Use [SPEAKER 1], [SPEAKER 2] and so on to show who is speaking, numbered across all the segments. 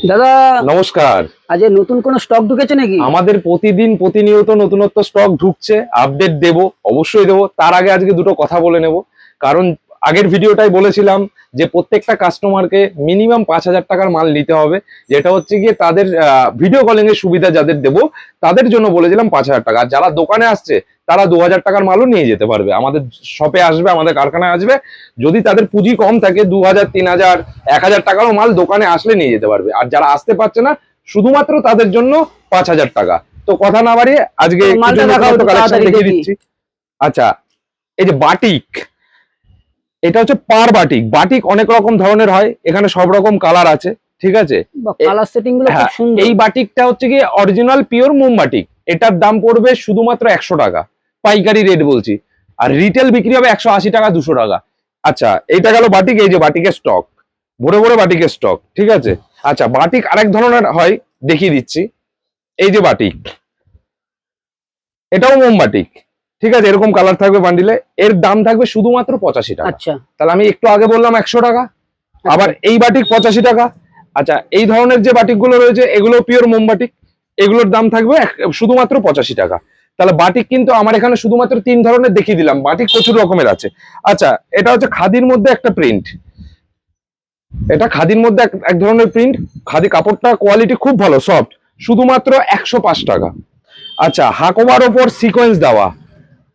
[SPEAKER 1] দাদা
[SPEAKER 2] নমস্কার।
[SPEAKER 1] আজ নতুন কোন স্টক ঢুকেছে নাকি?
[SPEAKER 2] আমাদের প্রতিদিন প্রতিনিয়ত নতুনত্ব স্টক ঢুকছে, আপডেট দেব, অবশ্যই দেব। তার আগে আজকে দুটো কথা বলে নেব, কারণ আগের ভিডিওটাই বলেছিলাম যে প্রত্যেকটা কাস্টমারকে মিনিমাম 5,000 টাকার মাল নিতে হবে, যেটা হচ্ছে গিয়ে তাদের ভিডিও কলিং এর সুবিধা যাদের দেব তাদের জন্য বলেছিলাম 5,000 টাকা। আর যারা দোকানে আসছে তারা 2,000 টাকার মালও নিয়ে যেতে পারবে, আমাদের শপে আসবে, আমাদের কারখানায় আসবে। যদি তাদের পুঁজি কম থাকে 2,000, 3,000, 1,000 টাকারও মাল দোকানে আসলে নিয়ে যেতে পারবে। আর যারা আসতে পারছে না শুধুমাত্র তাদের জন্য 5,000 টাকা। তো কথা না বাড়িয়ে আজকে
[SPEAKER 1] মালটা দেখাও একটু
[SPEAKER 2] কালেকশন
[SPEAKER 1] তাড়াতাড়ি
[SPEAKER 2] দেখিয়ে
[SPEAKER 1] দেখি।
[SPEAKER 2] দিচ্ছি। আচ্ছা, এই যে বাটিক, এটা হচ্ছে পার বাটিক। বাটিক অনেক রকম ধরনের হয়, এখানে সব রকম কালার আছে, ঠিক আছে।
[SPEAKER 1] কালার সেটিং গুলো খুব
[SPEAKER 2] হ্যাঁ,
[SPEAKER 1] সুন্দর।
[SPEAKER 2] এই বাটিকটা হচ্ছে কি অরিজিনাল পিওর মোম বাটিক। এটার দাম পড়বে শুধুমাত্র 100 টাকা, পাইকারি রেট বলছি। আর রিটেল বিক্রি হবে 180 টাকা, 200 টাকা। আচ্ছা, এইটা গেল বাটিক। এই যে বাটিকের স্টক, ভরে ভরে বাটিকের স্টক, ঠিক আছে। আচ্ছা, বাটিক আরেক ধরনের হয়, দেখিয়ে দিচ্ছি। এই যে বাটিক, এটাও মোম বাটিক, ঠিক আছে। এরকম কালার থাকবে বান্ডিলে, এর দাম থাকবে শুধুমাত্র 85 টাকা।
[SPEAKER 1] আচ্ছা,
[SPEAKER 2] তাহলে আমি একটু আগে বললাম 100 টাকা, আবার এই বাটিক 85 টাকা। আচ্ছা, এই ধরনের যে বাটিক গুলো রয়েছে এগুলো পিওর মোম বাটিক, এগুলোর দাম থাকবে শুধুমাত্র 85 টাকা। তাহলে বাটিক কিন্তু আমার এখানে শুধুমাত্র 3 ধরনের দেখিয়ে দিলাম, বাটিক প্রচুর রকমের আছে। আচ্ছা, এটা হচ্ছে খাদির মধ্যে একটা প্রিন্ট, এটা খাদির মধ্যে এক ধরনের প্রিন্ট। খাদি কাপড়টা কোয়ালিটি খুব ভালো, সফট, শুধুমাত্র 105 টাকা। আচ্ছা, হাকোবার ওপর সিকোয়েন্স দেওয়া,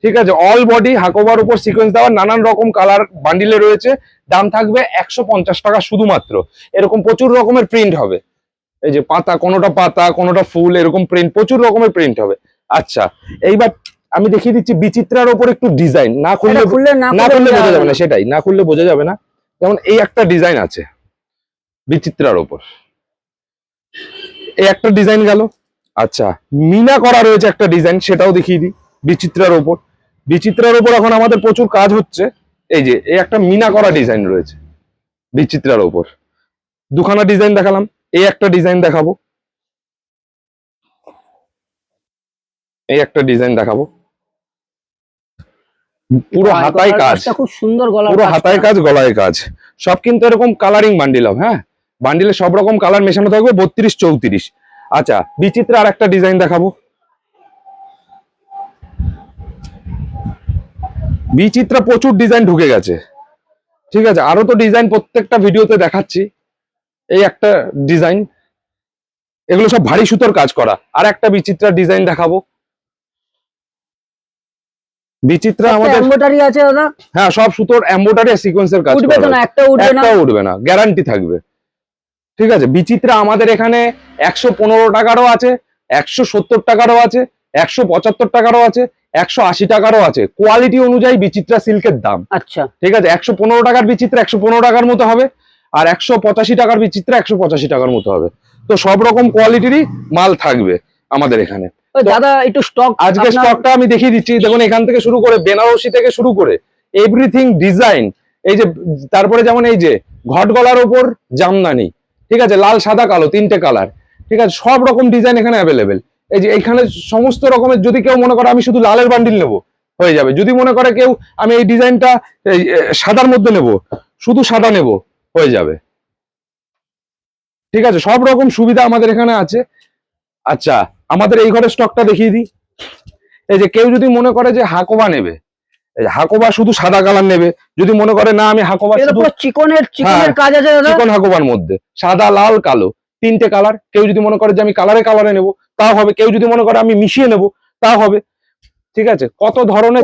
[SPEAKER 2] ঠিক আছে, অল বডি হাকোবার উপর সিকোয়েন্স দেওয়া, নানান রকম কালার বান্ডিলে রয়েছে, দাম থাকবে 150 টাকা শুধুমাত্র। এরকম প্রচুর রকমের প্রিন্ট হবে, এই যে পাতা, কোনোটা ফুল, এরকম প্রিন্ট, প্রচুর রকমের প্রিন্ট হবে। আচ্ছা, এইবার আমি দেখিয়ে দিচ্ছি বিচিত্রার ওপর একটু ডিজাইন। না খুললে বোঝা যাবে না, সেটাই, না খুললে বোঝা যাবে না। যেমন এই একটা ডিজাইন আছে বিচিত্রার ওপর, এই একটা ডিজাইন গেল। আচ্ছা, মিনা করা রয়েছে একটা ডিজাইন, সেটাও দেখিয়ে দিই। বিচিত্রার ওপর, বিচিত্রার ওপর এখন আমাদের প্রচুর কাজ হচ্ছে। এই যে এই একটা মিনা করা ডিজাইন রয়েছে বিচিত্রার ওপর, দুখানা ডিজাইন দেখালাম, এই একটা ডিজাইন দেখাবো, এই একটা ডিজাইন দেখাবো। পুরো হাতায় কাজ,
[SPEAKER 1] খুব সুন্দর গলা,
[SPEAKER 2] পুরো হাতায় কাজ, গলায় কাজ, সব কিন্তু এরকম কালারিং বান্ডিল হবে। হ্যাঁ, বান্ডিলে সব রকম কালার মেশানো থাকবে, 32, 34। আচ্ছা, বিচিত্রা আর একটা ডিজাইন দেখাবো। বিচিত্রা প্রচুর ডিজাইন ঢুকে গেছে, ঠিক আছে। আরো তো ডিজাইন প্রত্যেকটা ভিডিওতে দেখাচ্ছি। এই একটা ডিজাইন, এগুলো সব ভারী সুতোর কাজ করা। আর একটা বিচিত্রা ডিজাইন দেখাবো। বিচিত্রা আমাদের
[SPEAKER 1] এমব্রয়ডারি আছে দাদা।
[SPEAKER 2] হ্যাঁ, সব সুতোর এমব্রয়ডারি আর সিকোয়েন্সের কাজ
[SPEAKER 1] উঠবে তো
[SPEAKER 2] করা,
[SPEAKER 1] না, একটা
[SPEAKER 2] উঠবে না, গ্যারান্টি থাকবে, ঠিক আছে। বিচিত্রা আমাদের এখানে 115 টাকারও আছে, 170 টাকারও আছে, 175 টাকারও আছে, 180 টাকারও আছে। কোয়ালিটি অনুযায়ী বিচিত্রা সিল্কের দাম।
[SPEAKER 1] আচ্ছা,
[SPEAKER 2] ঠিক আছে, 115 টাকার বিচিত্রা 115 টাকার মতো হবে, আর 185 টাকার বিচিত্রা 185 টাকার মতো হবে। তো সব রকম কোয়ালিটিরই মাল থাকবে আমাদের এখানে।
[SPEAKER 1] দাদা একটু স্টক,
[SPEAKER 2] আজকে স্টকটা আমি দেখিয়ে দিচ্ছি। দেখুন, এখান থেকে শুরু করে বেনারসি থেকে শুরু করে এভরিথিং ডিজাইন। এই যে তারপরে যেমন এই যে ঘট গলার ওপর জামদানি, ঠিক আছে, লাল সাদা কালো 3টে কালার, ঠিক আছে, সব রকম ডিজাইন এখানে অ্যাভেলেবেল। এই যে এখানে সমস্ত রকমের, যদি কেউ মনে করে আমি শুধু লালের বান্ডিল নেবো, হয়ে যাবে। যদি মনে করে কেউ আমি এই ডিজাইনটা সাদার মধ্যে নেব, শুধু সাদা নেব, হয়ে যাবে, ঠিক আছে। সব রকম সুবিধা আমাদের এখানে আছে। আচ্ছা, আমাদের এই ঘরের স্টকটা দেখিয়ে দিই। এই যে কেউ যদি মনে করে যে হাকোবা নেবে, হাকোবা শুধু সাদা কালার নেবে, যদি মনে করে না আমি হাকোবা শুধু
[SPEAKER 1] চিকনের কাজ আছে দাদা,
[SPEAKER 2] চিকন হাকোবার মধ্যে সাদা লাল কালো 3টে কালার, কেউ যদি মনে করে যে আমি কালারে নেবো তাও হবে, কেউ যদি মনে করে আমি মিশিয়ে নেবো তাও হবে, ঠিক আছে। কত ধরনের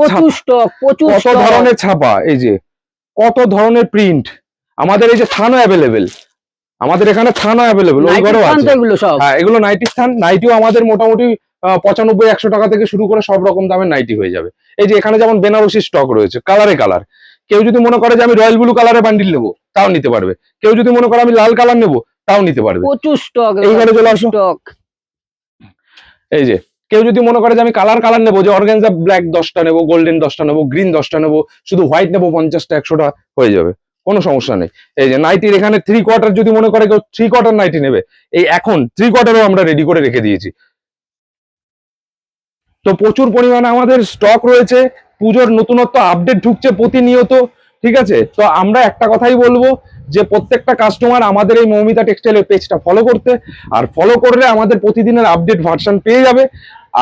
[SPEAKER 2] কত ধরনের ছাপা, এই যে কত ধরনের প্রিন্ট। আমাদের এই যে থানও অ্যাভেলেবেল, আমাদের এখানে থানও অ্যাভেলেবেল, ওই ঘরেও আছে। হ্যাঁ, এগুলো নাইটি থান। নাইটিও আমাদের মোটামুটি 95-100 টাকা থেকে শুরু করে সব রকম দামের নাইটি হয়ে যাবে। এই যে এখানে যেমন বেনারসি স্টক রয়েছে, কালারে কালার। কেউ যদি মনে করে যে আমি রয়্যাল ব্লু কালারে বান্ডিল নেবো তাও নিতে পারবে, কেউ যদি মনে করে আমি লাল কালার নেবো তাও নিতে পারবে।
[SPEAKER 1] প্রচুর স্টক,
[SPEAKER 2] এই ঘরে চলে আসো। এই যে কেউ যদি মনে করে যে আমি কালার নেবো, যে অর্গানজা ব্ল্যাক 10টা নেবো, গোল্ডেন 10টা নেবো, গ্রিন 10টা নেবো, শুধু হোয়াইট নেবো 50টা 100টা, হয়ে যাবে, কোনো সমস্যা নেই। এই যে নাইটির এখানে 3/4 যদি মনে করে কেউ 3/4 নাইটি নেবে, এই এখন 3/4ও আমরা রেডি করে রেখে দিয়েছি। তো প্রচুর পরিমাণে আমাদের স্টক রয়েছে, পুজোর নতুনত্ব আপডেট ঢুকছে প্রতিনিয়ত, ঠিক আছে। তো আমরা একটা কথাই বলবো যে প্রত্যেকটা কাস্টমার আমাদের এই মৌমিতা টেক্সটাইলের পেজটা ফলো করতে, আর ফলো করলে আমাদের প্রতিদিনের আপডেট ভার্সন পেয়ে যাবে।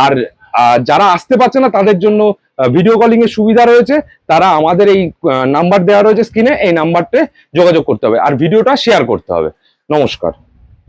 [SPEAKER 2] আর যারা আসতে পারছে না তাদের জন্য ভিডিও কলিং এর সুবিধা রয়েছে, তারা আমাদের এই নাম্বার দেওয়া রয়েছে স্ক্রিনে, এই নাম্বারতে যোগাযোগ করতে হবে আর ভিডিওটা শেয়ার করতে হবে। নমস্কার।